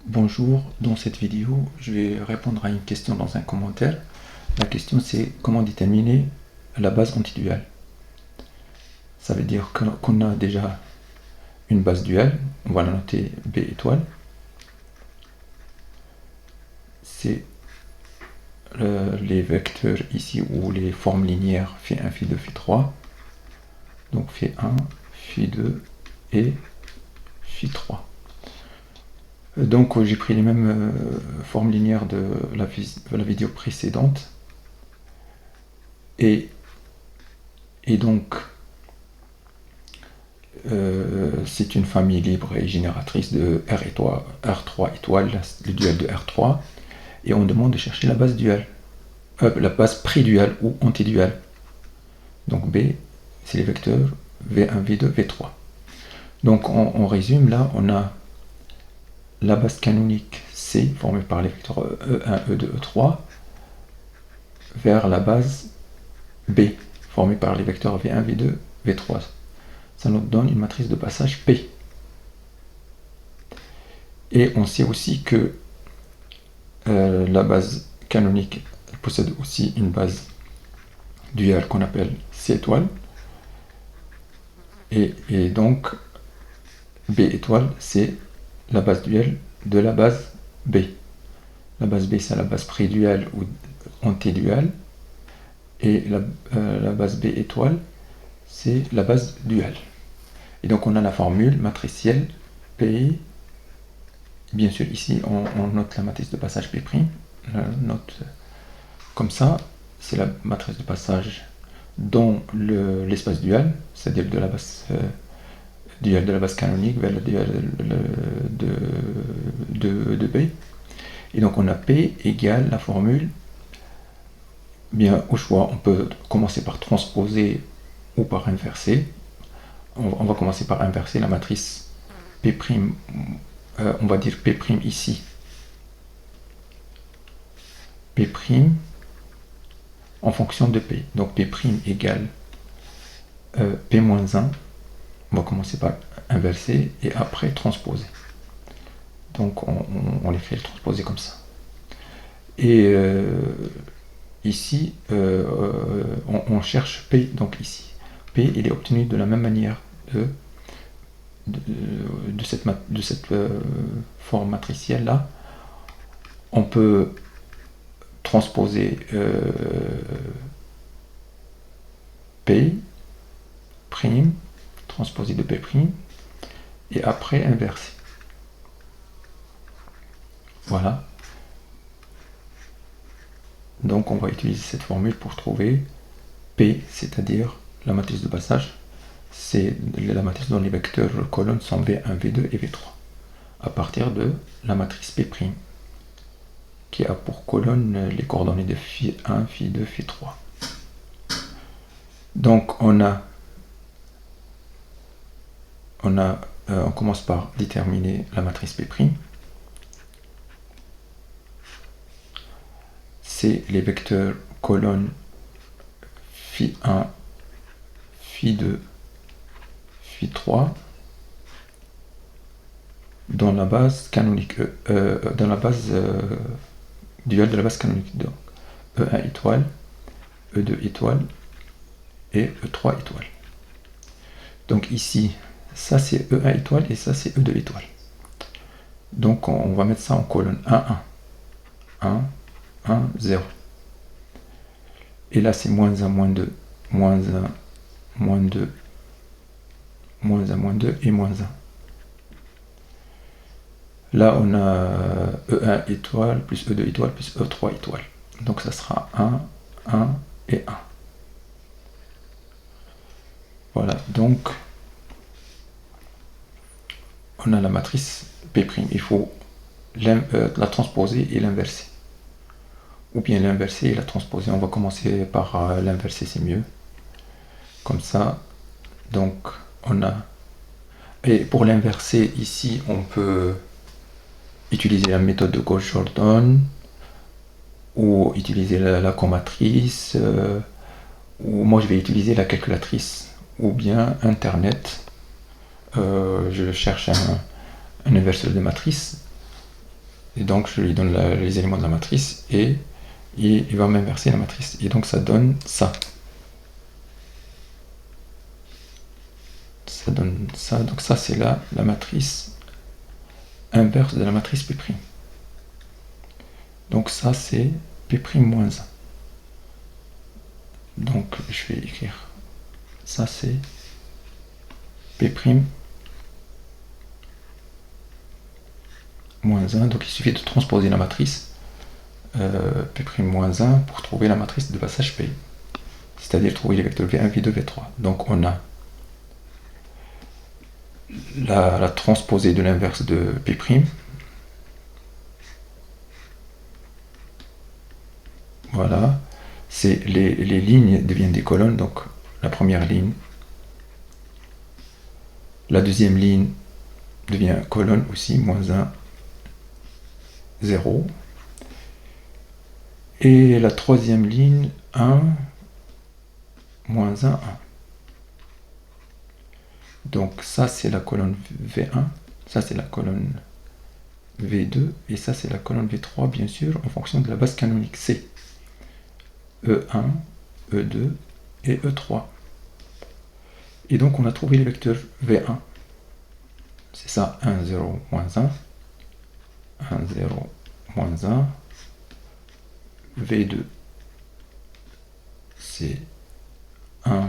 Bonjour, dans cette vidéo, je vais répondre à une question dans un commentaire. La question c'est comment déterminer la base antiduale. Ça veut dire qu'on a déjà une base duale, on va la noter B étoile. C'est les vecteurs ici ou les formes linéaires φ1, φ2, φ3. Donc φ1, φ2 et φ3. Donc j'ai pris les mêmes formes linéaires de la vidéo précédente. Et donc, c'est une famille libre et génératrice de R3 étoile, le dual de R3, et on demande de chercher la base duale, la base préduale ou antiduale. Donc B, c'est les vecteurs V1, V2, V3. Donc on résume, là on a la base canonique C, formée par les vecteurs E1, E2, E3, vers la base B, formée par les vecteurs V1, V2, V3. Ça nous donne une matrice de passage P. Et on sait aussi que la base canonique possède aussi une base duale qu'on appelle C étoile. Et donc, B étoile, c'est la base duale de la base B. La base B, c'est la base préduale ou antiduale. Et la base B étoile, c'est la base duale. Et donc, on a la formule matricielle P. Bien sûr, ici, on note la matrice de passage P'. On note comme ça, c'est la matrice de passage dans l'espace dual, c'est-à-dire de la base dual de la base canonique vers le dual de B. Et donc on a P égale la formule. Bien, au choix, on peut commencer par transposer ou par inverser. On va commencer par inverser la matrice P', on va dire P' ici. P' en fonction de P. Donc P' égale P-1. On va commencer par inverser et après transposer. Donc on les fait transposer comme ça. Et ici, on cherche P, donc ici. P, il est obtenu de la même manière de cette forme matricielle là. On peut transposer P', transposer de P', et après inverser. Voilà. Donc on va utiliser cette formule pour trouver P, c'est-à-dire la matrice de passage, c'est la matrice dont les vecteurs colonnes sont V1, V2 et V3, à partir de la matrice P', qui a pour colonne les coordonnées de φ1, φ2, φ3. Donc on commence par déterminer la matrice P'. C'est les vecteurs colonnes φ1, φ2, φ3 dans la base canonique, dans la base dual de la base canonique. Donc E1 étoile, E2 étoile et E3 étoile. Donc ici, ça c'est E1 étoile et ça c'est E2 étoile. Donc on va mettre ça en colonne 1, 1, 1, 1, 0. Et là c'est moins 1, moins 2, moins 1, moins 2, moins 1, moins 2 et moins 1. Là on a E1 étoile plus E2 étoile plus E3 étoile. Donc ça sera 1, 1 et 1. Voilà, donc on a la matrice P'. Il faut la transposer et l'inverser. Ou bien l'inverser et la transposer. On va commencer par l'inverser, c'est mieux. Comme ça, donc on a... Et pour l'inverser, ici, on peut utiliser la méthode de Gauss-Jordan, ou utiliser la comatrice, ou moi je vais utiliser la calculatrice, ou bien Internet. Je cherche un inverseur de matrice. Et donc je lui donne les éléments de la matrice et il va m'inverser la matrice. Et donc ça donne ça. Ça donne ça. Donc ça c'est la matrice inverse de la matrice P'. Donc ça c'est P'-1. Donc je vais écrire ça c'est P'-1. Donc il suffit de transposer la matrice P'-1 pour trouver la matrice de passage P. C'est-à-dire trouver les vecteurs V1, V2, V3. Donc on a la transposée de l'inverse de P'. Voilà. C'est les lignes deviennent des colonnes. Donc la première ligne, la deuxième ligne devient colonne aussi, -1, 0. Et la troisième ligne, 1, -1, 1. Donc ça c'est la colonne V1, ça c'est la colonne V2, et ça c'est la colonne V3, bien sûr, en fonction de la base canonique C. E1, E2 et E3. Et donc on a trouvé les vecteurs V1. C'est ça, 1, 0, -1, 1, 0, -1. V2, c'est 1,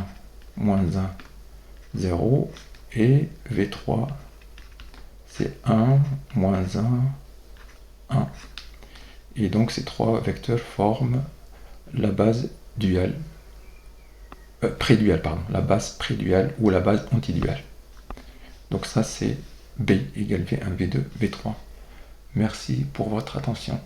-1, 0. Et V3, c'est 1, -1, 1. Et donc ces trois vecteurs forment la base duale, préduale, pardon, la base préduale ou la base antiduale. Donc ça c'est B égale V1, V2, V3. Merci pour votre attention.